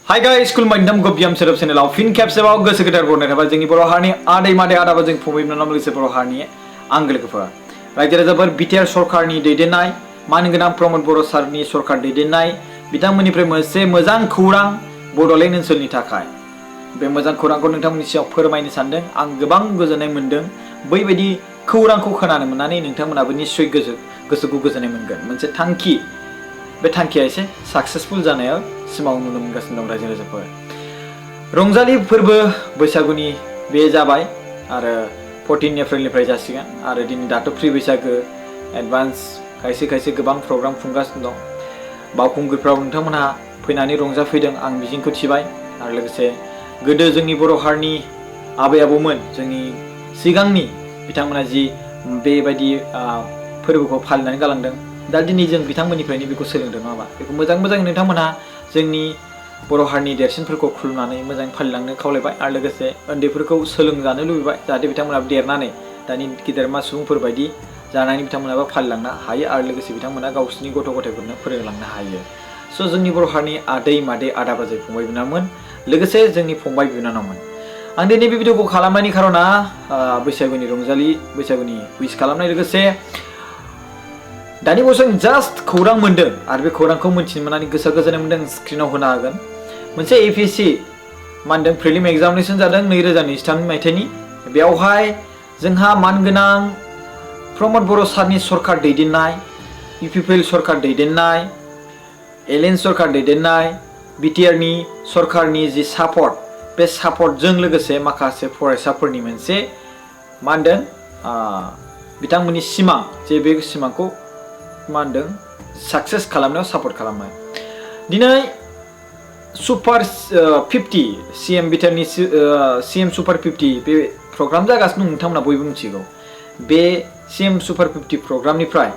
Hi guys, खुलुमबाय नोंथां गोबियाम सेरब चेनेलाव फिन खेबसेबाव गोसो गोथार बरायनाय थाबाय जोंनि बर' हारिनि आदै मादै आदाबा जों फंबाय बिनानाव लोगोसे बर' हारिनि आंगो लोगोफोर रायजो राजाफोर बिटिआर सरकारनि दैदेननाय मानगोनां प्रमद बर' सारनि सरकार दैदेननाय बिथांमोननिफ्राय मोनसे मोजां खौरां बड'लेण्ड ओनसोलनि थाखाय बे मोजां खौरांखौ नोंथांमोननि सिगाङाव फोरमायनो सानदों आं गोबां गोजोननाय मोनदों बैबायदि खौरांखौ खोनानो मोननानै नोंथांमोनाबो निश्चय गोसोखौ गोजोननाय मोनगोन मोनसे थांखि बे थांखिया एसे साक्सेसफुल जानायाव सिमां नुनो मोनगासिनो दं रायजो राजाफोर रंजालि फोरबो बैसागुनि बे जाबाय आरो 14 एप्रिलनिफ्राय जासिगोन आरो दिनै दाथ' प्रि बैसागो एडभान्स खायसे गोबां प्रग्राम खुंगासिनो दं बावखुंग्रिफ्राव नोंथांमोनहा फैनानै रंजाफैदों आं मिजिंखौ थिबाय आरो लोगोसे गोदो जोंनि बर' हारिनि आबै आबौमोन जोंनि सिगांनि बिथांमोना जि बेबायदि फोरबोखौ फालिनानै गालांदों दा दिनै जों बिथांमोननिफ्रायनो बेखौ सोलोंदों नङा होमबा बेखौ मोजां नोंथांमोनहा जोंनि बर' हारिनि देरसिनफोरखौ खुलुमनानै मोजाङै फालिलांनो खावलायबाय आरो लोगोसे उन्दैफोरखौ सोलोंजानो लुबैबाय जाहाथे बिथांमोनाबो देरनानै दानि गेदेरमा सुबुंफोर बायदि जानानै बिथांमोनाबो फालिलांनो हायो आरो लोगोसे बिथांमोना गावसोरनि गथ' गथायफोरनो फोरोंलांनो हायो स' जोंनि बर' हारिनि आदै मादै आदा बाजै फंबाय बिनानावमोन लोगोसे जोंनि फंबाय बिनानावमोन आं दिनै बे भिडिअखौ खालामनायनि खारना बैसागुनि रंजालि बैसागुनि उइस खालामनाय लोगोसे दानि बावैसो जास्ट खौरां मोनदों आरो बे खौरांखौ मिथिनो मोननानै गोसोआ गोजोननाय मोनदों स्क्रिनाव होनो हागोन मोनसे एपिएससि मा होनदों प्रिलिम एग्जामिनेसन जादों 2023 मायथाइनि बेयावहाय जोंहा मानगोनां प्रमद बर' सारनि सरकार दैदेननाय इउपिपिएल सरकार दैदेननाय एलएन सरकार दैदेननाय बिटिआरनि सरकारनि जि सापर्ट बे सापर्टजों लोगोसे माखासे फरायसाफोरनि मोनसे मा होनदों बिथांमोननि सिमां जे बे सिमांखौ मा होनदों साक्सेस खालामनायाव सापर्ट खालामनाय दिनै सुपार 50 सीएम बिटिआरनि सीएम सुपार 50 बे प्रग्राम जागासिनो दं नोंथांमोना बयबो मिथिगौ बे सीएम सुपार 50 प्रग्रामनिफ्राय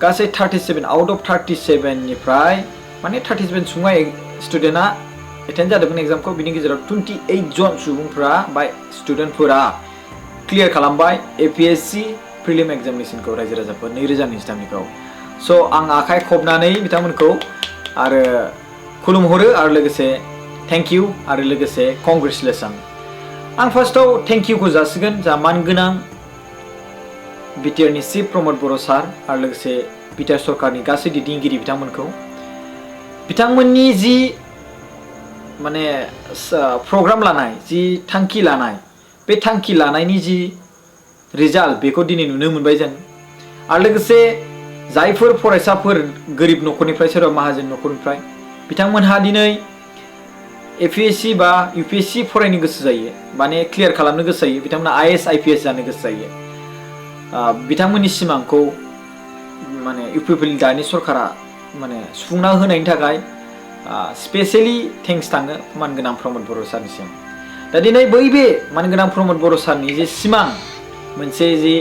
गासै 37 आउट अफ 37 निफ्राय माने 37 सुबुङा स्टुडेन्टआ एटेन्ड जादोंमोन एग्जामखौ बिनि गेजेराव 28 जन सुबुंफोरा बा स्टुडेन्टफोरा क्लियार खालामबाय एपिएससि प्रिलिम एग्जामिनेसनखौ रायजो राजाफोर 2023निखौ स' आं आखाइ खबनानै बिथांमोनखौ आरो खुलुमहरो आरो लोगोसे थेंक इउ आरो लोगोसे कंग्रेचुलेसन आं फार्स्टआव थेंक इउखौ जासिगोन जा मानगोनां बिटिआरनि चिफ प्रमद बर' सार आरो लोगोसे बिटिआर सरकारनि गासै दैदेनगिरि बिथांमोननि जि माने प्रग्राम लानाय जि थांखि लानाय बे थांखि लानायनि जि रिजाल्ट बेखौ दिनै नुनो मोनबाय जों आरो लोगोसे जायफोर फरायसाफोर गोरिब न'खरनिफ्राय सोरबा माहाजोन न'खरनिफ्राय बिथांमोनहा दिनै एपिएससि बा इउपिएससि फरायनो गोसो जायो माने क्लियार खालामनो गोसो जायो बिथांमोना आईएएस आईपीएस जानो गोसो जायो बिथांमोननि सिमांखौ माने इउपिपिएल दानि सरकारा माने सुफुंना होनायनि थाखाय स्पेशली थेंक्स थाङो मानगोनां प्रमद बर' सारनिसिम दा दिनै बे मानगोनां प्रमद बर' सारनि जे सिमां मोनसे जि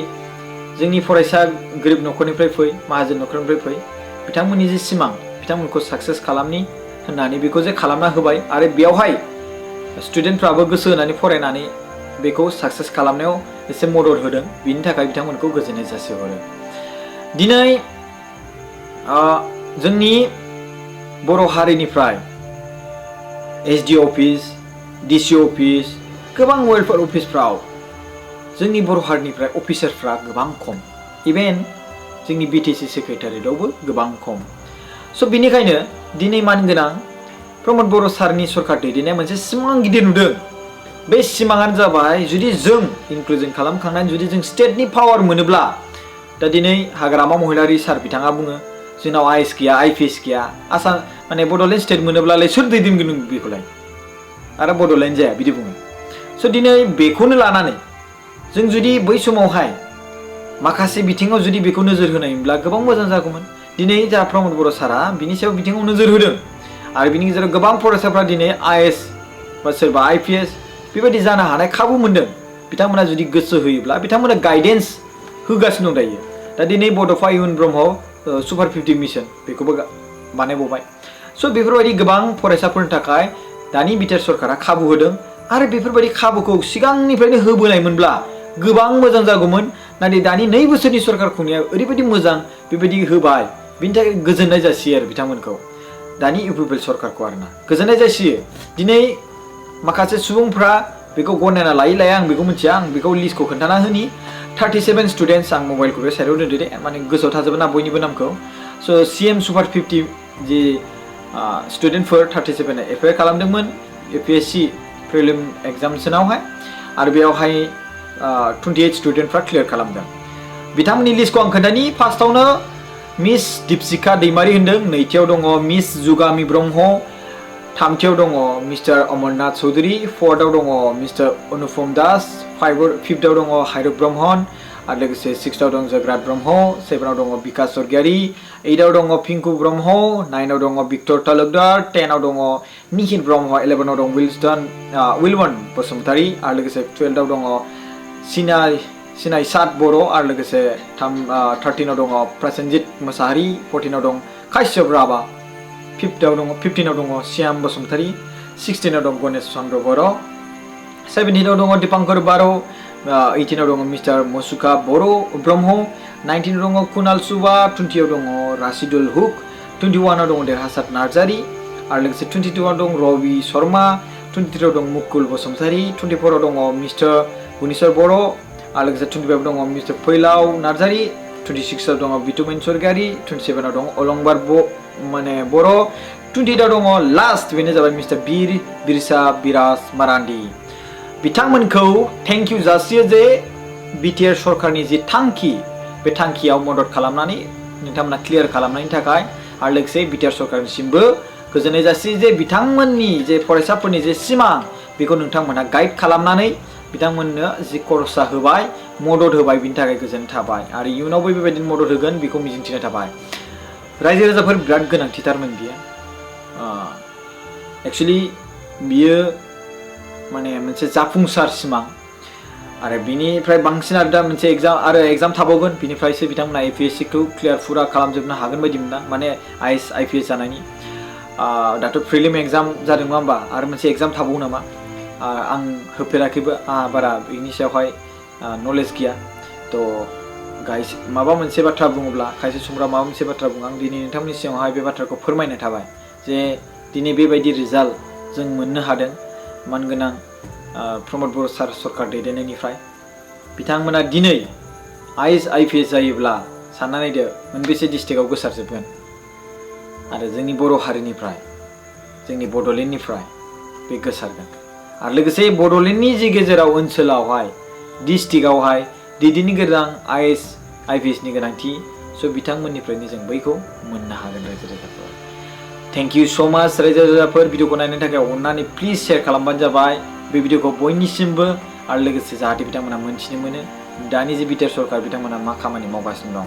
जोंनि फरायसा गोरिब न'खरनिफ्राय फै माहाजोन न'खरनिफ्राय फै बिथांमोननि जे सिमां बिथांमोनखौ साक्सेस खालामनि होननानै बेखौ जे खालामना होबाय आरो बेयावहाय स्टुडेन्टफ्राबो गोसो होनानै फरायनानै बेखौ साक्सेस खालामनायाव एसे मदद होदों बिनि थाखाय बिथांमोनखौ गोजोननाय जासिहरो दिनै जोंनि बर' हारिनिफ्राय एसडि अफिस डिसि अफिस गोबां वेलफेयार अफिसफ्राव जोंनि बर' हारिनिफ्राय अफिसारफ्रा गोबां खम इभेन जोंनि बिटिसि सेक्रेटारियेटआवबो गोबां खम स' बिनिखायनो दिनै मानगोनां प्रमद बर' सारनि सरकार दैदेननाया मोनसे सिमां गिदिर नुदों बे सिमाङानो जाबाय जुदि जों इनक्लुजन खालामखांनानै जुदि जों स्टेटनि पावार मोनोब्ला दा दिनै हाग्रामा महिलारि सार बिथाङा बुङो जोंनाव आईएएस गैया आईपीएस गैया आसाम माने बड'लेण्ड स्टेट मोनोब्लालाय सोर दैदेनगोन बेखौलाय आरो बड'लेण्ड जाया बिदि बुङो स' दिनै बेखौनो लानानै जों जुदि बै समावहाय माखासे बिथिङाव जुदि बेखौ नोजोर होनायमोनब्ला गोबां मोजां जागौमोन दिनै जा प्रमद बर' सारा बिनि सायाव बिथिङाव नोजोर होदों आरो बिनि गेजेराव गोबां फरायसाफ्रा दिनै आईएएस बा सोरबा आईपीएस बेबायदि जानो हानाय खाबु मोनदों बिथांमोना जुदि गोसो होयोब्ला बिथांमोना गाइडेन्स होगासिनो दं दायो दा दिनै बड'फा इयुन ब्रह्म सुपार 50 मिशन बेखौबो बानायबावबाय स' बेफोरबायदि गोबां फरायसाफोरनि थाखाय दानि बिटिआर सरकारा खाबु होदों आरो बेफोरबायदि खाबुखौ सिगांनिफ्रायनो होबोनायमोनब्ला गोबां मोजां जागौमोन नाथाय दानि 2 बोसोरनि सरकार खुंनाया ओरैबायदि मोजां बेबायदि होबाय बिनि थाखाय गोजोननाय जासियो आरो बिथांमोनखौ दानि इउपिपिएल सरकारखौ आरोना गोजोननाय जासियो दिनै माखासे सुबुंफ्रा बेखौ गनायना लायै आं बेखौ मिथिया आं बेखौ लिस्टखौ खोन्थाना होनि 37 स्टुडेन्ट्स आं मबाइलखौ बे साइडआव दोनदो दे माने गोसोआव थाजोबो ना बयनिबो नामखौ स' CM सुपार 50 जि स्टुडेन्टफोर 37 एप्लाइ खालामदोंमोन APSC प्रिलिम एग्जामसनावहाय आरो बेयावहाय 28 स्टुडेन्टफ्रा क्लियार खालामदों बिथांमोननि लिस्टखौ आं खोन्थानि फार्स्टआवनो मिस दीपशिखा दैमारी होनदों नैथियाव दङ मिस जुगामि ब्रह्म थामथियाव दङ मिस्टार अमरनाथ चौधुरी फोर्थआव दङ मिस्टार अनुपम दास फिफ्थआव दङ हाइरक ब्रह्मन आरो लोगोसे सिक्सथआव दं जगरात ब्रह्म सेभेनाव दङ बिकास स्वर्गियारी एइटआव दङ पिंकु ब्रह्म नाइनआव दङ भिक्टर तालुकदार 10आव दङ निहित ब्रह्म 11आव दं विलवन बसुमतारी आरो लोगोसे 12आव दङ सिनाय सात बर' आरो लोगोसे 13आव दङ प्रसेनजित मोसाहारी 14आव दं काश्यप राभा 15आव दङ श्याम बसुमतारी 16आव दं गणेश चन्द्र बर' 17आव दङ दीपांकर बार' 18आव दङ मिस्टार मसुका बर' ब्रह्म 19आव दङ कुणाल सुबा 20आव दङ राशिदुल हुक 21आव दङ देरहासार नार्जारी आरो लोगोसे 22आव दं रवि शर्मा 23आव दं मुकुल बसुमतारी 24आव दङ मिस्टार गुनेश्वर बर' आरो लोगोसे 25आव दङ मिस्टार फैलाव नार्जारी 26आव दङ बिटुमेन स्वर्गियारी 27आव दङ अलंबार बर' 28आव दङ लास्ट बेनो जाबाय मिस्टार बिरसा बिराज मारान्डी बिथांमोनखौ थेंक इउ जासियो जे बिटिआर सरकारनि जि थांखि बे थांखियाव मदद खालामनानै नोंथांमोना क्लियार खालामनायनि थाखाय आरो लोगोसे बिटिआर सरकारनिसिमबो गोजोननाय जासियो जे बिथांमोननि जे फरायसाफोरनि जे सिमां बेखौ नोंथांमोना गाइड खालामनानै बिथांमोननो जि खरसा होबाय मदद होबाय बिनि थाखाय गोजोननाय थाबाय आरो इयुनावबो बेबायदिनो मदद होगोन बेखौ मिजिंथिनाय थाबाय रायजो राजाफोर बिराद गोनांथिथारमोन बियो एक्चुअली बियो माने मोनसे जाफुंसार सिमां आरो बिनिफ्राय बांसिन आरो दा मोनसे एग्जाम थाबावगोन बिनिफ्रायसो बिथांमोना APSC खौ क्लियार फुरा खालामजोबनो हागोन बायदि मोनदां माने IAS IPS जानायनि दाथ' प्रिलिम एग्जाम जादों नङा होमबा आरो मोनसे एग्जाम थाबावो नामा आं होफेराखैबो आंहा बारा बिनि सायावहाय नलेज गैया थ' गाइस माबा मोनसे बाथ्रा बुङोब्ला खायसे सुबुंफ्रा माबा मोनसे बाथ्रा बुङो आं दिनै नोंथांमोननि सिगाङावहाय बे बाथ्राखौ फोरमायनो थाबाय जे दिनै बेबायदि रिजाल्ट जों मोननो हादों मानगोनां प्रमोद बर' सार सरकार दैदेननायनिफ्राय बिथांमोना दिनै IAS IPS जायोब्ला सानना नायदो मोनबेसे डिस्ट्रिक्टआव गोसारजोबगोन आरो जोंनि बर' हारिनिफ्राय जोंनि बड'लेण्डनिफ्राय बे गोसारगोन आरो लोगोसे बड'लेण्डनि जि गेजेराव ओनसोलावहाय डिस्ट्रिक्टआवहाय दैदेननो गोनां IAS IPS नि गोनांथि स' बिथांमोननिफ्रायनो जों बैखौ मोननो हागोन रायजो राजाफोर थेंक इउ स' माच रायजो राजाफोर भिडिअखौ नायनो थाखाय अननानै प्लिज शेयार खालामबानो जाबाय बे भिडिअखौ बयनिसिमबो आरो लोगोसे जाहाथे बिथांमोना मोनथिनो मोनो दानि जे बिटिआर सरकार बिथांमोना मा खामानि मावगासिनो दं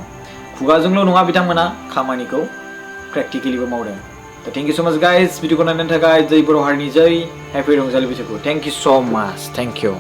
खुगाजोंल' नङा बिथांमोना खामानिखौ प्रेक्टिकेलिबो मावदों थ' थेंक इउ स' माच गाइस भिडिअखौ नायनो थाखाय जय बर' हारिनि जय हेपि रंजालि बैसागु थेंक इउ स' माच थेंक इउ